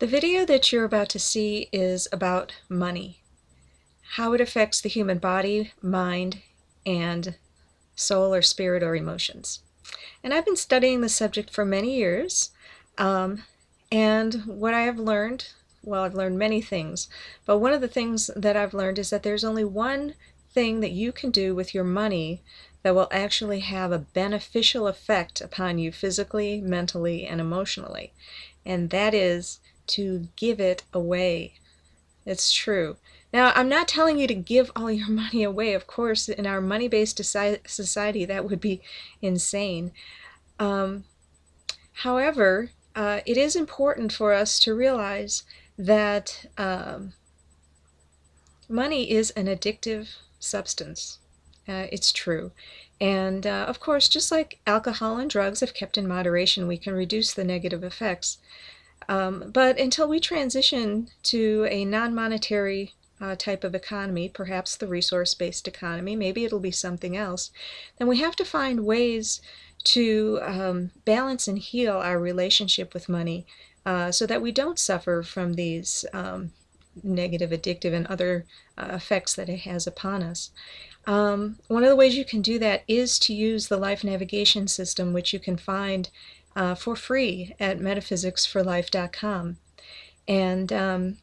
The video that you're about to see is about money, how it affects the human body, mind, and soul or spirit or emotions. And I've been studying the subject for many years, and what I have learned, well, I've learned many things, but one of the things that I've learned is that there's only one thing that you can do with your money that will actually have a beneficial effect upon you physically, mentally, and emotionally, and that is to give it away. It's true. Now, I'm not telling you to give all your money away. Of course, in our money-based society, that would be insane. However, it is important for us to realize that money is an addictive substance. It's true. And of course, just like alcohol and drugs, if kept in moderation, we can reduce the negative effects. But until we transition to a non-monetary type of economy, perhaps the resource-based economy, maybe it'll be something else, then we have to find ways to balance and heal our relationship with money so that we don't suffer from these negative, addictive, and other effects that it has upon us. One of the ways you can do that is to use the life navigation system, which you can find for free at metaphysicsforlife.com. And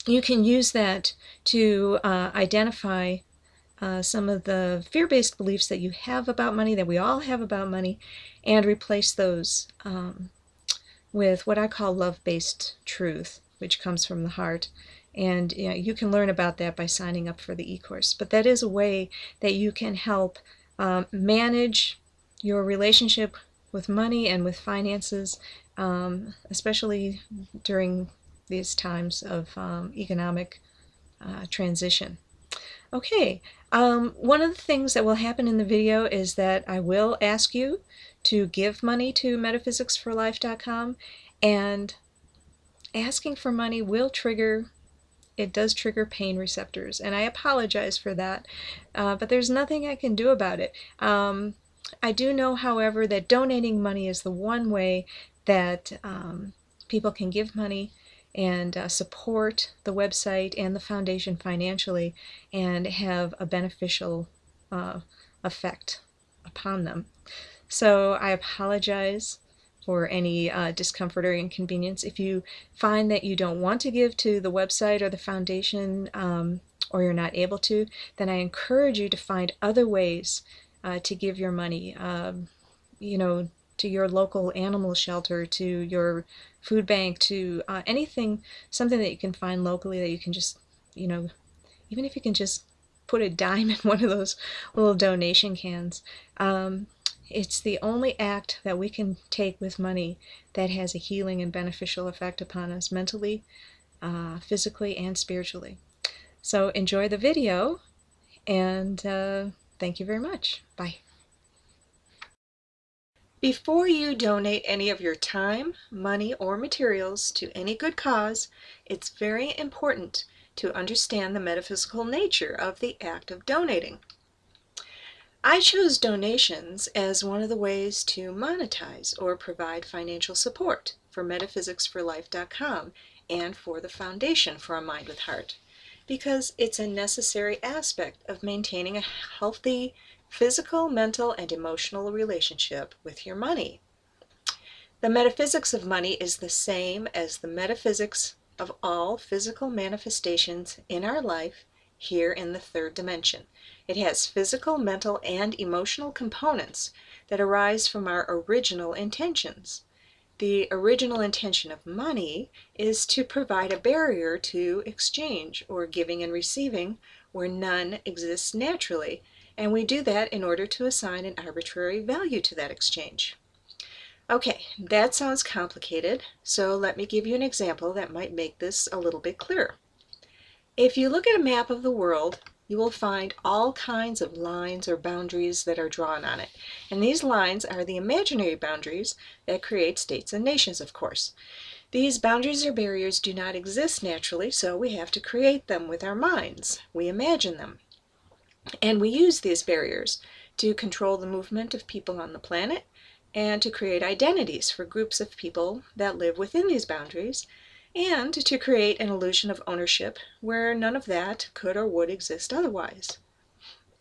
you can use that to identify some of the fear-based beliefs that you have about money, that we all have about money, and replace those with what I call love-based truth, which comes from the heart. And you can learn about that by signing up for the e-course. But that is a way that you can help manage your relationship with money and with finances, especially during these times of economic transition. Okay, one of the things that will happen in the video is that I will ask you to give money to metaphysicsforlife.com, and asking for money will trigger, it does trigger pain receptors, and I apologize for that, but there's nothing I can do about it. I do know, however, that donating money is the one way that people can give money and support the website and the foundation financially and have a beneficial effect upon them. So I apologize for any discomfort or inconvenience. If you find that you don't want to give to the website or the foundation, or you're not able to, then I encourage you to find other ways to give your money, you know, to your local animal shelter, to your food bank, to anything, something that you can find locally that you can just, you know, even if you can just put a dime in one of those little donation cans. It's the only act that we can take with money that has a healing and beneficial effect upon us mentally, physically, and spiritually. So enjoy the video, and thank you very much. Bye. Before you donate any of your time, money, or materials to any good cause, it's very important to understand the metaphysical nature of the act of donating. I chose donations as one of the ways to monetize or provide financial support for metaphysicsforlife.com and for the Foundation for a Mind with Heart, because it's a necessary aspect of maintaining a healthy physical, mental, and emotional relationship with your money. The metaphysics of money is the same as the metaphysics of all physical manifestations in our life here in the third dimension. It has physical, mental, and emotional components that arise from our original intentions. The original intention of money is to provide a barrier to exchange or giving and receiving where none exists naturally, and we do that in order to assign an arbitrary value to that exchange. Okay, that sounds complicated, so let me give you an example that might make this a little bit clearer. If you look at a map of the world, you will find all kinds of lines or boundaries that are drawn on it. And these lines are the imaginary boundaries that create states and nations, of course. These boundaries or barriers do not exist naturally, so we have to create them with our minds. We imagine them. And we use these barriers to control the movement of people on the planet and to create identities for groups of people that live within these boundaries and to create an illusion of ownership where none of that could or would exist otherwise.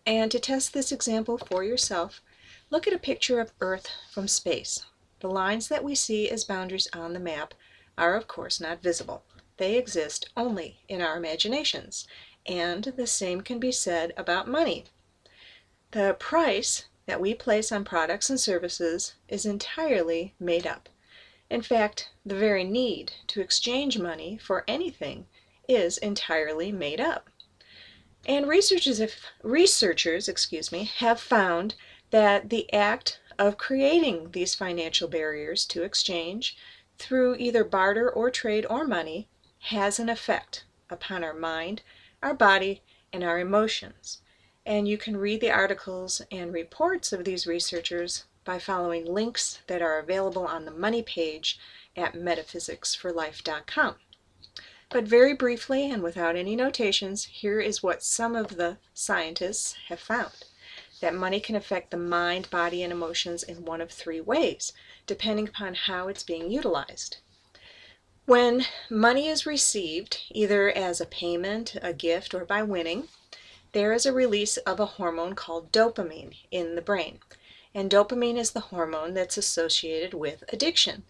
And to test this example for yourself, look at a picture of Earth from space. The lines that we see as boundaries on the map are of course not visible. They exist only in our imaginations, and the same can be said about money. The price that we place on products and services is entirely made up. In fact, the very need to exchange money for anything is entirely made up. And researchers have found that the act of creating these financial barriers to exchange through either barter or trade or money has an effect upon our mind, our body, and our emotions. And you can read the articles and reports of these researchers by following links that are available on the money page at metaphysicsforlife.com. But very briefly and without any notations, here is what some of the scientists have found. That money can affect the mind, body, and emotions in one of three ways, depending upon how it's being utilized. When money is received, either as a payment, a gift, or by winning, there is a release of a hormone called dopamine in the brain. And dopamine is the hormone that's associated with addiction.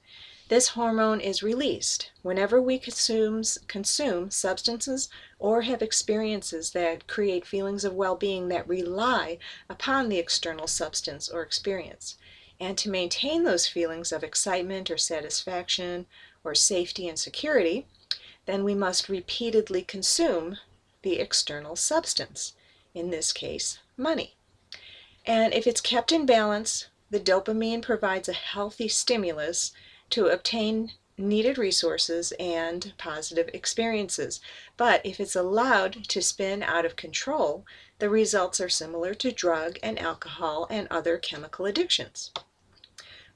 This hormone is released whenever we consume substances or have experiences that create feelings of well-being that rely upon the external substance or experience. And to maintain those feelings of excitement or satisfaction or safety and security, then we must repeatedly consume the external substance, in this case, money. And if it's kept in balance, the dopamine provides a healthy stimulus to obtain needed resources and positive experiences. But if it's allowed to spin out of control, the results are similar to drug and alcohol and other chemical addictions.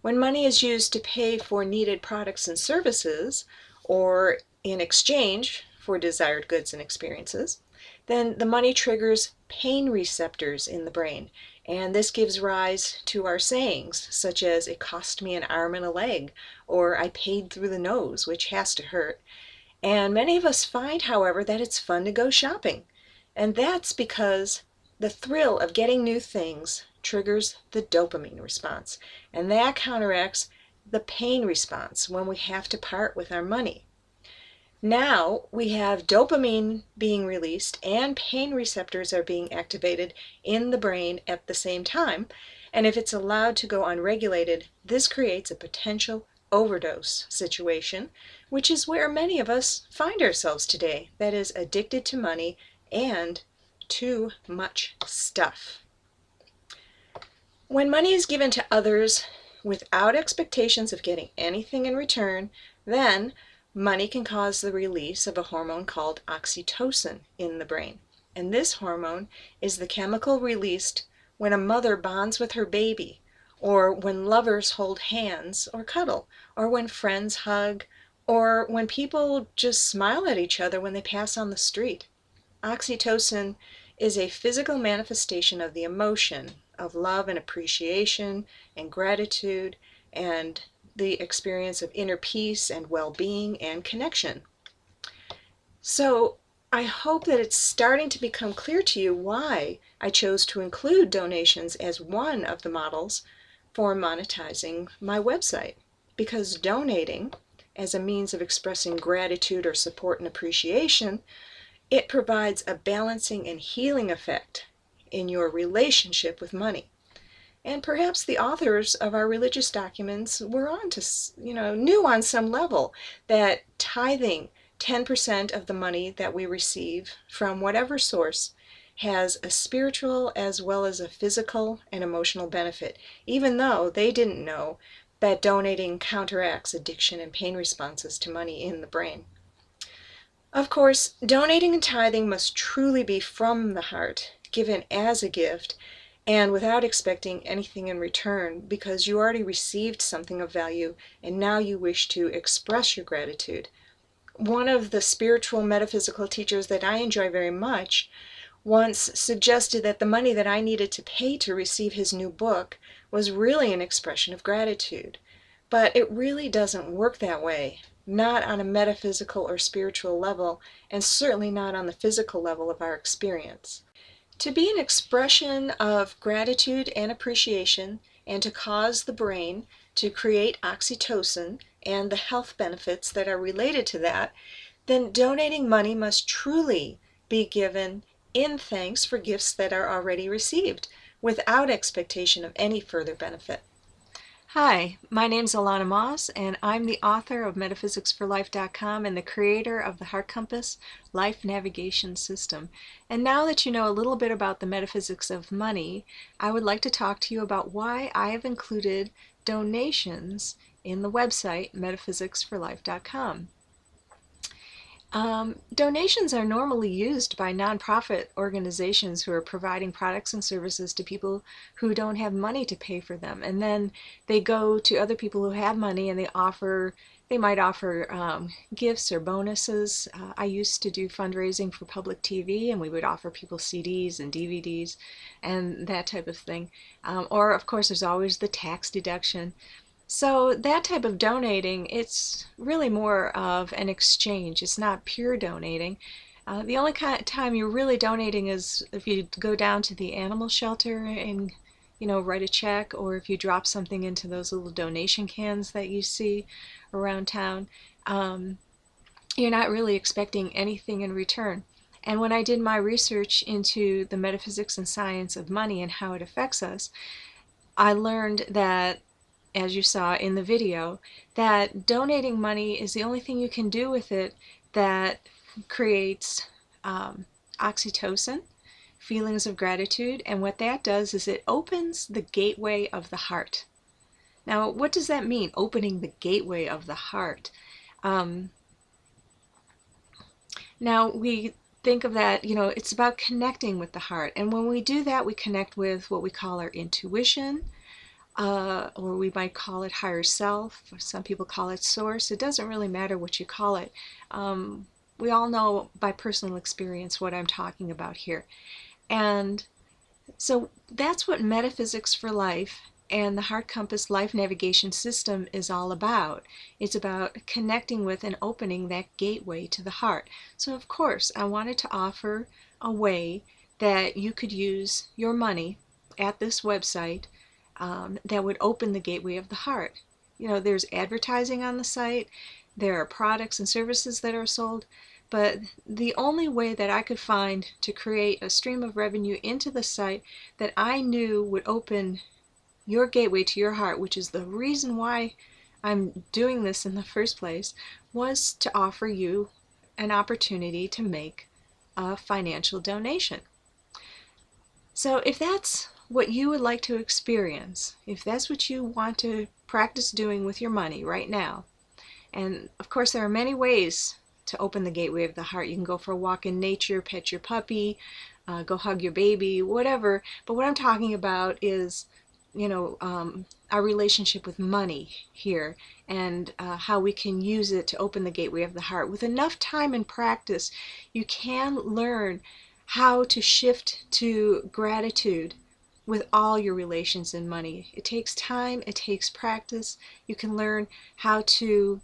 When money is used to pay for needed products and services, or in exchange for desired goods and experiences, then the money triggers pain receptors in the brain. And this gives rise to our sayings, such as, "It cost me an arm and a leg," or "I paid through the nose," which has to hurt. And many of us find, however, that it's fun to go shopping. And that's because the thrill of getting new things triggers the dopamine response. And that counteracts the pain response when we have to part with our money. Now we have dopamine being released and pain receptors are being activated in the brain at the same time. And if it's allowed to go unregulated, this creates a potential overdose situation, which is where many of us find ourselves today. That is, addicted to money and too much stuff. When money is given to others without expectations of getting anything in return, then money can cause the release of a hormone called oxytocin in the brain. And this hormone is the chemical released when a mother bonds with her baby, or when lovers hold hands or cuddle, or when friends hug, or when people just smile at each other when they pass on the street. Oxytocin is a physical manifestation of the emotion of love and appreciation and gratitude and the experience of inner peace and well-being and connection. So I hope that it's starting to become clear to you why I chose to include donations as one of the models for monetizing my website. Because donating as a means of expressing gratitude or support and appreciation, it provides a balancing and healing effect in your relationship with money. And perhaps the authors of our religious documents were knew on some level that tithing 10% of the money that we receive from whatever source has a spiritual as well as a physical and emotional benefit, even though they didn't know that donating counteracts addiction and pain responses to money in the brain. Of course, donating and tithing must truly be from the heart, given as a gift, and without expecting anything in return, because you already received something of value and now you wish to express your gratitude. One of the spiritual metaphysical teachers that I enjoy very much once suggested that the money that I needed to pay to receive his new book was really an expression of gratitude. But it really doesn't work that way. not on a metaphysical or spiritual level, and certainly not on the physical level of our experience. To be an expression of gratitude and appreciation, and to cause the brain to create oxytocin and the health benefits that are related to that, then donating money must truly be given in thanks for gifts that are already received, without expectation of any further benefit. Hi, my name's Alana Moss, and I'm the author of MetaPhysicsForLife.com and the creator of the Heart Compass Life Navigation System. And now that you know a little bit about the metaphysics of money, I would like to talk to you about why I have included donations in the website MetaPhysicsForLife.com. Donations are normally used by nonprofit organizations who are providing products and services to people who don't have money to pay for them, and then they go to other people who have money and they might offer gifts or bonuses. I used to do fundraising for public TV, and we would offer people CDs and DVDs and that type of thing. Or of course there's always the tax deduction. So that type of donating, it's really more of an exchange. It's not pure donating. The only time you're really donating is if you go down to the animal shelter and write a check, or if you drop something into those little donation cans that you see around town. You're not really expecting anything in return. And when I did my research into the metaphysics and science of money and how it affects us, I learned that, as you saw in the video, that donating money is the only thing you can do with it that creates oxytocin, feelings of gratitude, and what that does is it opens the gateway of the heart. Now, what does that mean, opening the gateway of the heart? Now, we think of that, it's about connecting with the heart, and when we do that, we connect with what we call our intuition, or we might call it higher self, or some people call it source. It doesn't really matter what you call it. We all know by personal experience what I'm talking about here. And so that's what Metaphysics for Life and the Heart Compass Life Navigation System is all about. It's about connecting with and opening that gateway to the heart. So of course I wanted to offer a way that you could use your money at this website that would open the gateway of the heart. There's advertising on the site, there are products and services that are sold, but the only way that I could find to create a stream of revenue into the site that I knew would open your gateway to your heart, which is the reason why I'm doing this in the first place, was to offer you an opportunity to make a financial donation. So if that's what you would like to experience, if that's what you want to practice doing with your money right now, and of course there are many ways to open the gateway of the heart. You can go for a walk in nature, pet your puppy, go hug your baby, whatever. But what I'm talking about is, our relationship with money here, and how we can use it to open the gateway of the heart. With enough time and practice, you can learn how to shift to gratitude with all your relations in money. It takes time, it takes practice. You can learn how to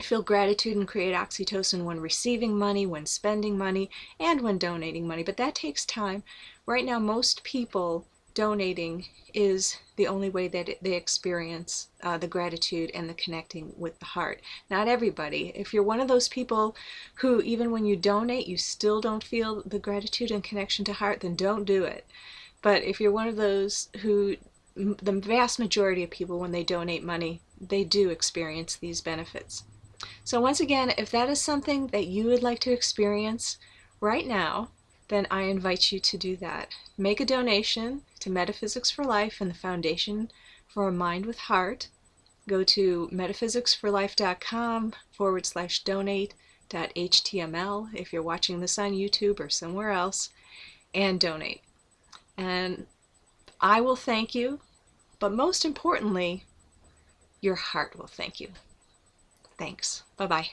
feel gratitude and create oxytocin when receiving money, when spending money, and when donating money. But that takes time. Right now, most people donating is the only way that they experience the gratitude and the connecting with the heart. Not everybody. If you're one of those people who, even when you donate, you still don't feel the gratitude and connection to heart, then don't do it. But if you're one of those who, the vast majority of people, when they donate money, they do experience these benefits. So once again, if that is something that you would like to experience right now, then I invite you to do that. Make a donation to Metaphysics for Life and the Foundation for a Mind with Heart. Go to metaphysicsforlife.com/donate.html if you're watching this on YouTube or somewhere else, and donate. And I will thank you, but most importantly, your heart will thank you. Thanks. Bye-bye.